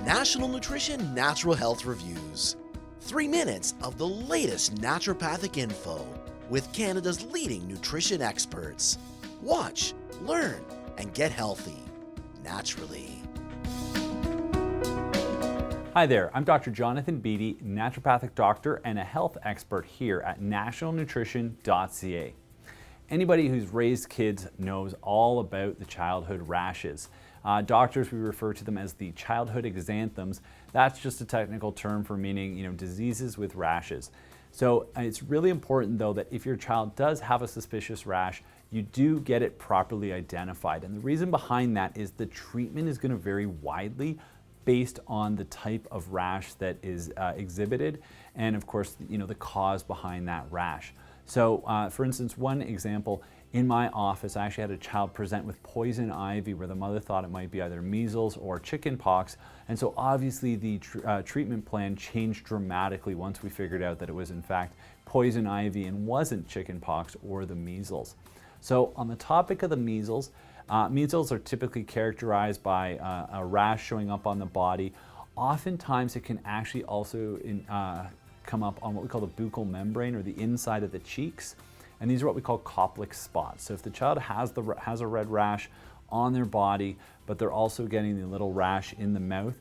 National Nutrition Natural Health Reviews. 3 minutes of the latest naturopathic info with Canada's leading nutrition experts. Watch, learn, and get healthy naturally. Hi there, I'm Dr. Jonathan Beatty, naturopathic doctor and a health expert here at Nationalnutrition.ca. Anybody who's raised kids knows all about the childhood rashes. Doctors, we refer to them as the childhood exanthems. That's just a technical term for meaning, diseases with rashes. So it's really important though that if your child does have a suspicious rash, you do get it properly identified. And the reason behind that is the treatment is going to vary widely based on the type of rash that is exhibited and of course, the cause behind that rash. So for instance, one example, in my office, I actually had a child present with poison ivy where the mother thought it might be either measles or chicken pox. And so obviously the treatment plan changed dramatically once we figured out that it was in fact poison ivy and wasn't chicken pox or the measles. So on the topic of the measles, measles are typically characterized by a rash showing up on the body. Oftentimes it can actually also come up on what we call the buccal membrane or the inside of the cheeks. And these are what we call Koplik spots. So if the child has a red rash on their body, but they're also getting the little rash in the mouth,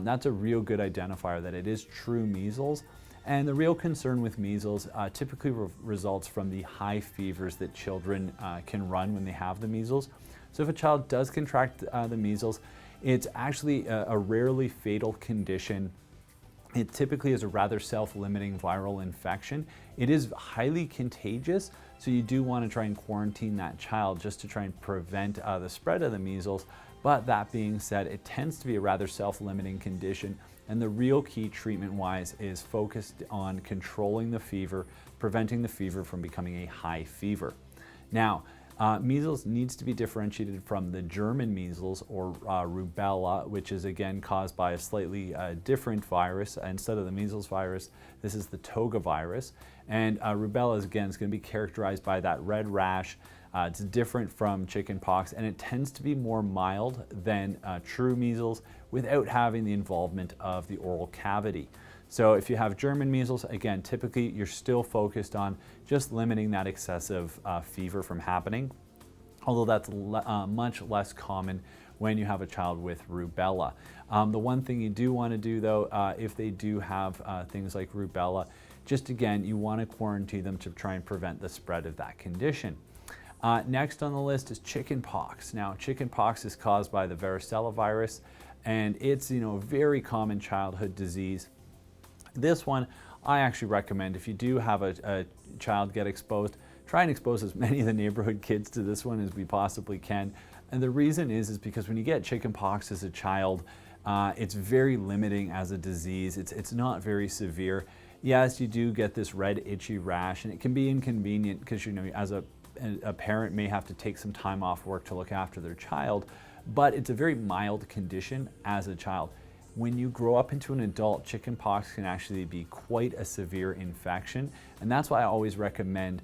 that's a real good identifier that it is true measles. And the real concern with measles typically results from the high fevers that children can run when they have the measles. So if a child does contract the measles, it's actually a rarely fatal condition. It typically is a rather self-limiting viral infection. It is highly contagious, so you do want to try and quarantine that child just to try and prevent the spread of the measles. But that being said, it tends to be a rather self-limiting condition, and the real key treatment-wise is focused on controlling the fever, preventing the fever from becoming a high fever. Now, measles needs to be differentiated from the German measles or rubella, which is again caused by a slightly different virus. Instead of the measles virus, this is the toga virus. And rubella is going to be characterized by that red rash. It's different from chicken pox, and it tends to be more mild than true measles without having the involvement of the oral cavity. So if you have German measles, again, typically you're still focused on just limiting that excessive fever from happening, although that's much less common when you have a child with rubella. The one thing you do want to do though, if they do have things like rubella, just again, you want to quarantine them to try and prevent the spread of that condition. Next on the list is chicken pox. Now, chicken pox is caused by the varicella virus, and it's a very common childhood disease. This one, I actually recommend if you do have a child get exposed, try and expose as many of the neighborhood kids to this one as we possibly can. And the reason is because when you get chicken pox as a child, it's very limiting as a disease. It's not very severe. Yes, you do get this red itchy rash, and it can be inconvenient because as a parent may have to take some time off work to look after their child, but it's a very mild condition as a child. When you grow up into an adult, chicken pox can actually be quite a severe infection. And that's why I always recommend,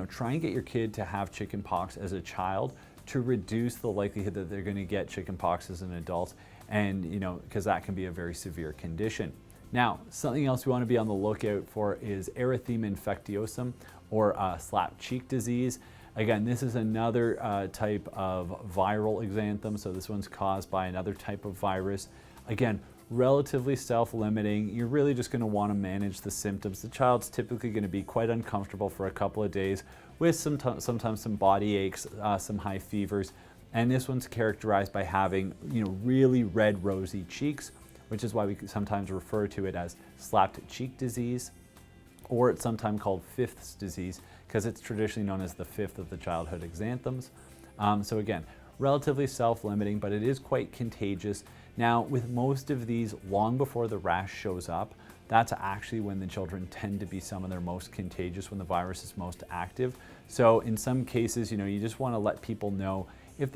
try and get your kid to have chicken pox as a child to reduce the likelihood that they're going to get chicken pox as an adult. And, because that can be a very severe condition. Now, something else we want to be on the lookout for is Erythema infectiosum or slap cheek disease. Again, this is another type of viral exanthem. So this one's caused by another type of virus. Again, relatively self-limiting. You're really just going to want to manage the symptoms. The child's typically going to be quite uncomfortable for a couple of days with sometimes some body aches, some high fevers. And this one's characterized by having really red rosy cheeks, which is why we sometimes refer to it as slapped cheek disease, or it's sometimes called fifth's disease because it's traditionally known as the fifth of the childhood exanthems. So again, relatively self-limiting, but it is quite contagious. Now, with most of these, long before the rash shows up, that's actually when the children tend to be some of their most contagious, when the virus is most active. So in some cases, you just want to let people know if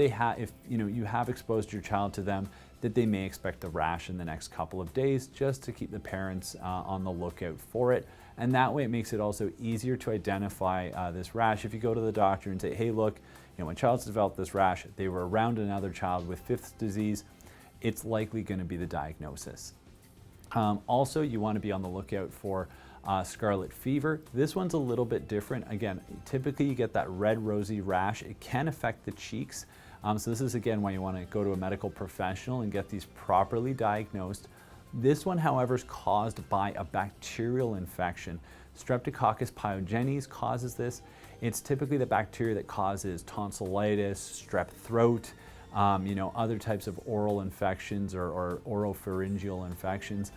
you have exposed your child to them, that they may expect the rash in the next couple of days, just to keep the parents on the lookout for it. And that way it makes it also easier to identify this rash. If you go to the doctor and say, hey, look, my child's developed this rash, they were around another child with fifth disease, it's likely going to be the diagnosis. Also, you want to be on the lookout for Scarlet Fever. This one's a little bit different. Again, typically you get that red rosy rash. It can affect the cheeks. So this is again why you want to go to a medical professional and get these properly diagnosed. This one, however, is caused by a bacterial infection. Streptococcus Pyogenes causes this. It's typically the bacteria that causes tonsillitis, strep throat, other types of oral infections or oropharyngeal infections.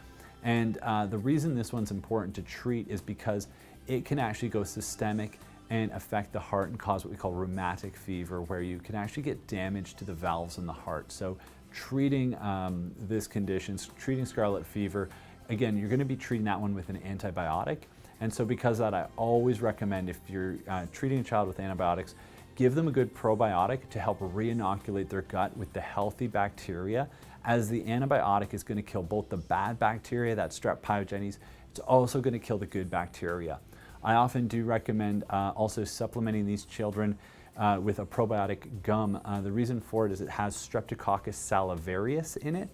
And the reason this one's important to treat is because it can actually go systemic and affect the heart and cause what we call rheumatic fever, where you can actually get damage to the valves in the heart. So treating this condition, treating scarlet fever, again, you're going to be treating that one with an antibiotic. And so because of that, I always recommend, if you're treating a child with antibiotics, give them a good probiotic to help re-inoculate their gut with the healthy bacteria, as the antibiotic is going to kill both the bad bacteria, that Strep Pyogenes, it's also going to kill the good bacteria. I often do recommend also supplementing these children with a probiotic gum. The reason for it is it has Streptococcus salivarius in it,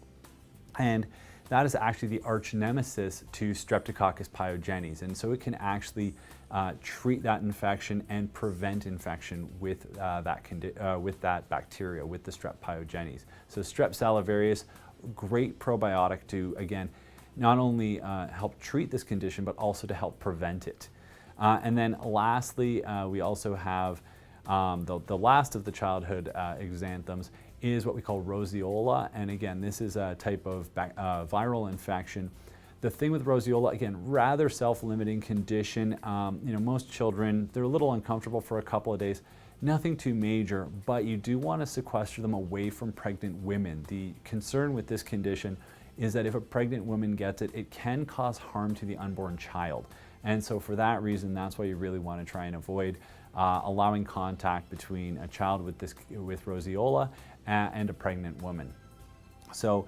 and that is actually the arch nemesis to Streptococcus pyogenes, and so it can actually treat that infection and prevent infection with that bacteria, with the Strep Pyogenes. So Strep salivarius, great probiotic to, again, not only help treat this condition, but also to help prevent it. And then lastly, we also have the last of the childhood exanthems is what we call Roseola. And again, this is a type of viral infection. The thing with Roseola, again, rather self-limiting condition. Most children, they're a little uncomfortable for a couple of days. Nothing too major, but you do want to sequester them away from pregnant women. The concern with this condition is that if a pregnant woman gets it, it can cause harm to the unborn child. And so for that reason, that's why you really want to try and avoid allowing contact between a child with Roseola and a pregnant woman. So,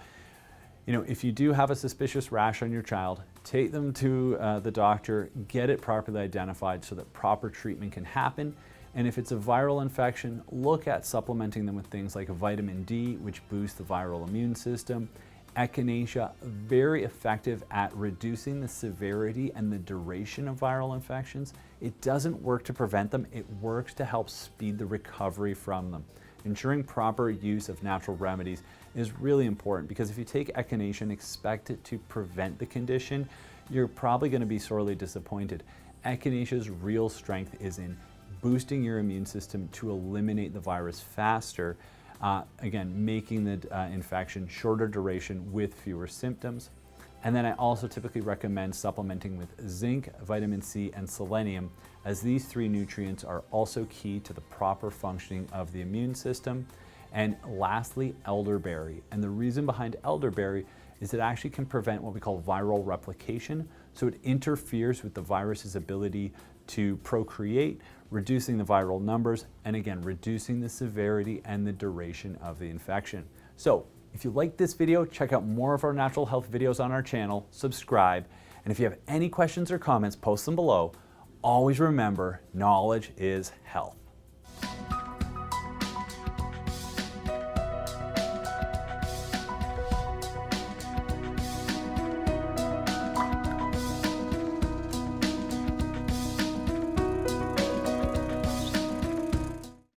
if you do have a suspicious rash on your child, take them to the doctor, get it properly identified so that proper treatment can happen. And if it's a viral infection, look at supplementing them with things like vitamin D, which boosts the viral immune system. Echinacea, very effective at reducing the severity and the duration of viral infections. It doesn't work to prevent them, it works to help speed the recovery from them. Ensuring proper use of natural remedies is really important, because if you take Echinacea and expect it to prevent the condition, you're probably going to be sorely disappointed. Echinacea's real strength is in boosting your immune system to eliminate the virus faster, again, making the infection shorter duration with fewer symptoms. And then I also typically recommend supplementing with zinc, vitamin C, and selenium, as these three nutrients are also key to the proper functioning of the immune system. And lastly, elderberry. And the reason behind elderberry is it actually can prevent what we call viral replication. So it interferes with the virus's ability to procreate, reducing the viral numbers, and again, reducing the severity and the duration of the infection. So if you like this video, check out more of our natural health videos on our channel, subscribe, and if you have any questions or comments, post them below. Always remember, knowledge is health.